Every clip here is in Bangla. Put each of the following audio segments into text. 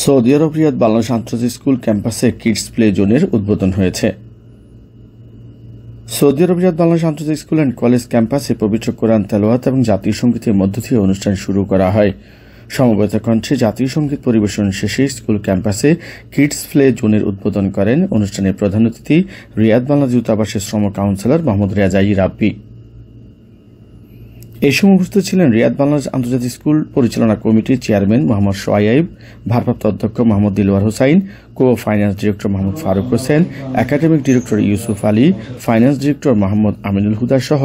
সৌদি আরব রিয়াদ বাংলাদেশ আন্তর্জাতিক স্কুল ক্যাম্পাসে কিডস প্লে জোনের উদ্বোধন হয়েছে। সৌদি আরব রিয়াদ বাংলাদেশ আন্তর্জাতিক স্কুল অ্যান্ড কলেজ ক্যাম্পাসে পবিত্র কোরআন তেলাওয়াত এবং জাতীয় সঙ্গীতের মধ্য দিয়ে অনুষ্ঠান শুরু করা হয়। সমবেত কণ্ঠে জাতীয় সঙ্গীত পরিবেশন শেষে স্কুল ক্যাম্পাসে কিডস প্লে জোনের উদ্বোধন করেন অনুষ্ঠানের প্রধান অতিথি রিয়াদ বাংলাদেশ দূতাবাসের শ্রম কাউন্সিলর মোহাম্মদ রেজাই রাব্বি। এই সময় উপস্থিত ছিলেন রিয়াদ বাংলাদেশ আন্তর্জাতিক স্কুল পরিচালনা কমিটির চেয়ারম্যান মোহাম্মদ সোয়াইব, ভারপ্রাপ্ত অধ্যক্ষ Mohammad Dilwar Hossain, co finance director Mohammad Faruk Hossain, academic director Yusuf Ali, finance director Mohammad Aminul Huda সহ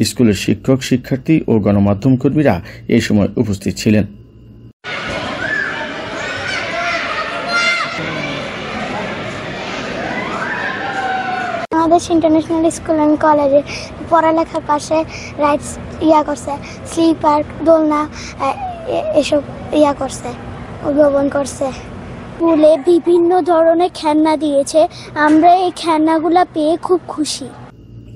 স্কুলের শিক্ষক, শিক্ষার্থী ও গণমাধ্যম কর্মীরা এই সময় উপস্থিত ছিলেন। বাংলাদেশ ইন্টারন্যাশনাল স্কুল অ্যান্ড কলেজে পড়ালেখার পাশে রাইডস করছে, স্লিপার, দোলনা এসব করছে, উদ্ভাবন করছে। স্কুলে বিভিন্ন ধরনের খেলনা দিয়েছে, আমরা এই খেলনাগুলো পেয়ে খুব খুশি।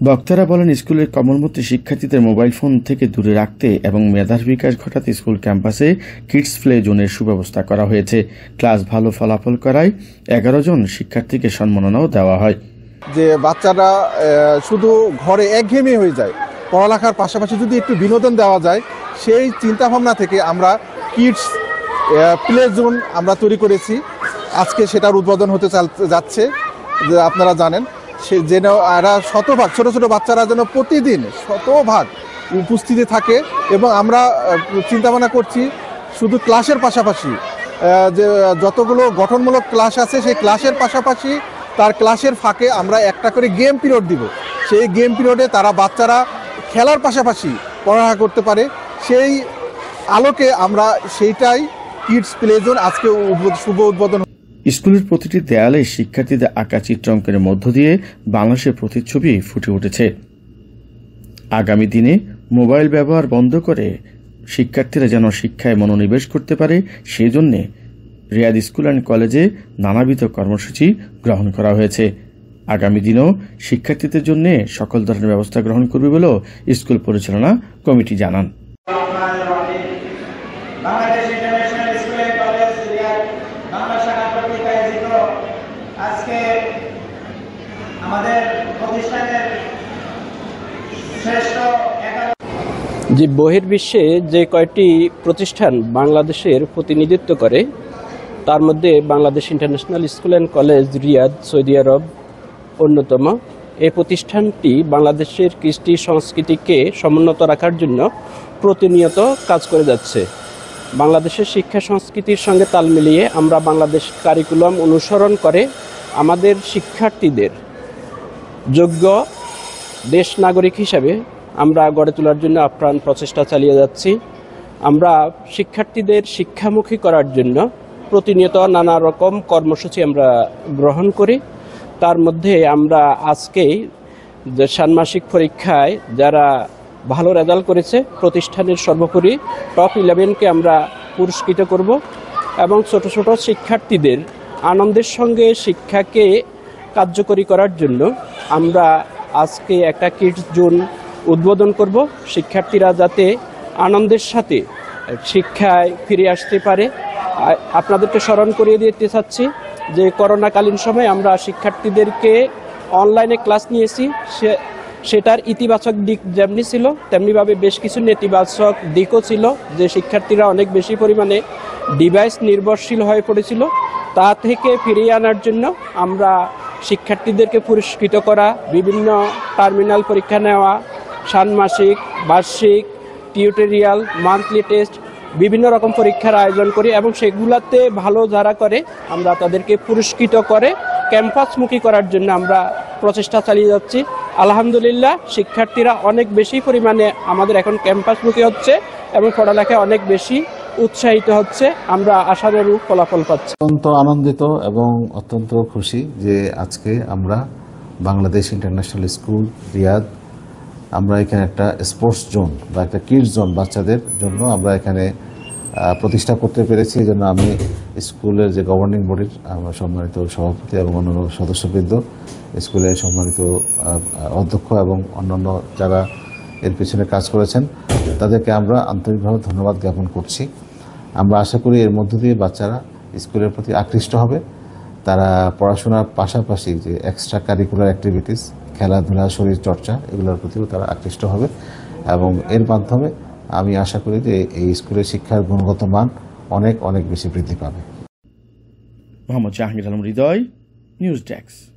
বক্তারা বলেন, স্কুলের কমলমতি শিক্ষার্থীদের মোবাইল ফোন থেকে দূরে রাখতে এবং মেধার বিকাশ ঘটাতে স্কুল ক্যাম্পাসে কিডস প্লে জোনের সুব্যবস্থা করা হয়েছে। ক্লাস ভালো ফলাফল করায় 11 জন শিক্ষার্থীকে সম্মাননাও দেওয়া হয়। যে বাচ্চারা শুধু ঘরে একঘেয়েমি হয়ে যায়, পড়ালেখার পাশাপাশি যদি একটু বিনোদন দেওয়া যায়, সেই চিন্তাভাবনা থেকে আমরা কিডস প্লে জোন আমরা তৈরি করেছি। আজকে সেটার উদ্বোধন হতে যাচ্ছে। আপনারা জানেন যেন এরা শতভাগ ছোট ছোট বাচ্চারা যেন প্রতিদিন শতভাগ উপস্থিতি থাকে, এবং আমরা চিন্তাভাবনা করছি শুধু ক্লাসের পাশাপাশি যে যতগুলো গঠনমূলক ক্লাস আছে সেই ক্লাসের পাশাপাশি তার ক্লাসের ফাঁকে আমরা একটা করে গেম পিরিয়ড দিব। সেই গেম পিরিয়ডে তারা বাচ্চারা খেলার পাশাপাশি পড়াশোনা করতে পারে, সেই আলোকে আমরা সেইটাই কিডস প্লে জোন আজকে শুভ উদ্বোধন। স্কুলের প্রতিটি দেয়ালে শিক্ষার্থীদের আঁকা চিত্রাঙ্কনের মধ্য দিয়ে বাংলাদেশের প্রতিচ্ছবি ফুটে উঠেছে। আগামী দিনে মোবাইল ব্যবহার বন্ধ করে শিক্ষার্থীরা যেন শিক্ষায় মনোনিবেশ করতে পারে, সেই জন্য রিয়াদ স্কুল অ্যান্ড কলেজে নানাবিধ কর্মসূচি গ্রহণ করা হয়েছে। আগামী দিনেও শিক্ষার্থীদের জন্য সকল ধরনের ব্যবস্থা গ্রহণ করবে বলেও স্কুল পরিচালনা কমিটি জানান। যে বহির্বিশ্বে যে কয়টি প্রতিষ্ঠান বাংলাদেশের প্রতিনিধিত্ব করে, তার মধ্যে Bangladesh International School and College Riyadh Saudi Arabia অন্যতম। এই প্রতিষ্ঠানটি বাংলাদেশের কৃষ্টি সংস্কৃতিকে সমুন্নত রাখার জন্য প্রতিনিয়ত কাজ করে যাচ্ছে। বাংলাদেশের শিক্ষা সংস্কৃতির সঙ্গে তাল মিলিয়ে আমরা বাংলাদেশ কারিকুলাম অনুসরণ করে আমাদের শিক্ষার্থীদের যোগ্য দেশ নাগরিক হিসাবে আমরা গড়ে তোলার জন্য আপ্রাণ প্রচেষ্টা চালিয়ে যাচ্ছি। আমরা শিক্ষার্থীদের শিক্ষামুখী করার জন্য প্রতিনিয়ত নানা রকম কর্মসূচি আমরা গ্রহণ করি। তার মধ্যে আমরা আজকেই যে ষান্মাসিক পরীক্ষায় যারা ভালো রেজাল্ট করেছে প্রতিষ্ঠানের সর্বোপরি টপ 11কে আমরা পুরস্কৃত করব, এবং ছোট ছোট শিক্ষার্থীদের আনন্দের সঙ্গে শিক্ষাকে কার্যকরী করার জন্য আমরা আজকে একটা কিডস জোন উদ্বোধন করব। শিক্ষার্থীরা যাতে আনন্দের সাথে শিক্ষায় ফিরে আসতে পারে। আপনাদেরকে স্মরণ করিয়ে দিতে চাচ্ছি যে করোনাকালীন সময় আমরা শিক্ষার্থীদেরকে অনলাইনে ক্লাস নিয়েছি, সেটার ইতিবাচক দিক যেমনি ছিল তেমনিভাবে বেশ কিছু নেতিবাচক দিকও ছিল, যে শিক্ষার্থীরা অনেক বেশি পরিমাণে ডিভাইস নির্ভরশীল হয়ে পড়েছিল। তা থেকে ফিরিয়ে আনার জন্য আমরা শিক্ষার্থীদেরকে পুরস্কৃত করা, বিভিন্ন টার্মিনাল পরীক্ষা নেওয়া, ষান্মাসিক, বার্ষিক, টিউটোরিয়াল, মান্থলি টেস্ট, বিভিন্ন রকম পরীক্ষার আয়োজন করি, এবং সেগুলাতে ভালো যারা করে আমরা তাদেরকে পুরস্কৃত করে ক্যাম্পাসমুখী করার জন্য আমরা প্রচেষ্টা চালিয়ে যাচ্ছি। আলহামদুলিল্লাহ, শিক্ষার্থীরা অনেক বেশি পরিমাণে আমাদের এখন ক্যাম্পাসমুখী হচ্ছে এবং পড়ালেখায় অনেক বেশি উৎসাহিত হচ্ছে। আমরা আশানুরূপ ফলাফল পাচ্ছি। অত্যন্ত আনন্দিত এবং অত্যন্ত খুশি যে আজকে আমরা বাংলাদেশ ইন্টারন্যাশনাল স্কুল রিয়াদ আমরা এখানে একটা স্পোর্টস জোন বা একটা কিডস জোন বাচ্চাদের জন্য আমরা এখানে প্রতিষ্ঠা করতে পেরেছি। এই জন্য আমি স্কুলের যে গভর্নিং বডির আমার সম্মানিত সভাপতি এবং অন্যান্য সদস্যবৃন্দ, স্কুলের সম্মানিত অধ্যক্ষ এবং অন্যান্য যারা এর পিছনে কাজ করেছেন, তাদেরকে আমরা আন্তরিকভাবে ধন্যবাদ জ্ঞাপন করছি। আমরা আশা করি এর মধ্য দিয়ে বাচ্চারা স্কুলের প্রতি আকৃষ্ট হবে। তারা পড়াশোনার পাশাপাশি যে এক্সট্রা কারিকুলার অ্যাক্টিভিটিস, খেলাধুলা, শরীর চর্চা, এগুলোর প্রতিও তারা আকৃষ্ট হবে এবং এর মাধ্যমে আমি আশা করি যে এই স্কুলের শিক্ষার গুণগত মান অনেক অনেক বেশি বৃদ্ধি পাবে। মোহাম্মদ জাহাঙ্গীর আলম হৃদয়, নিউজ ডেস্ক।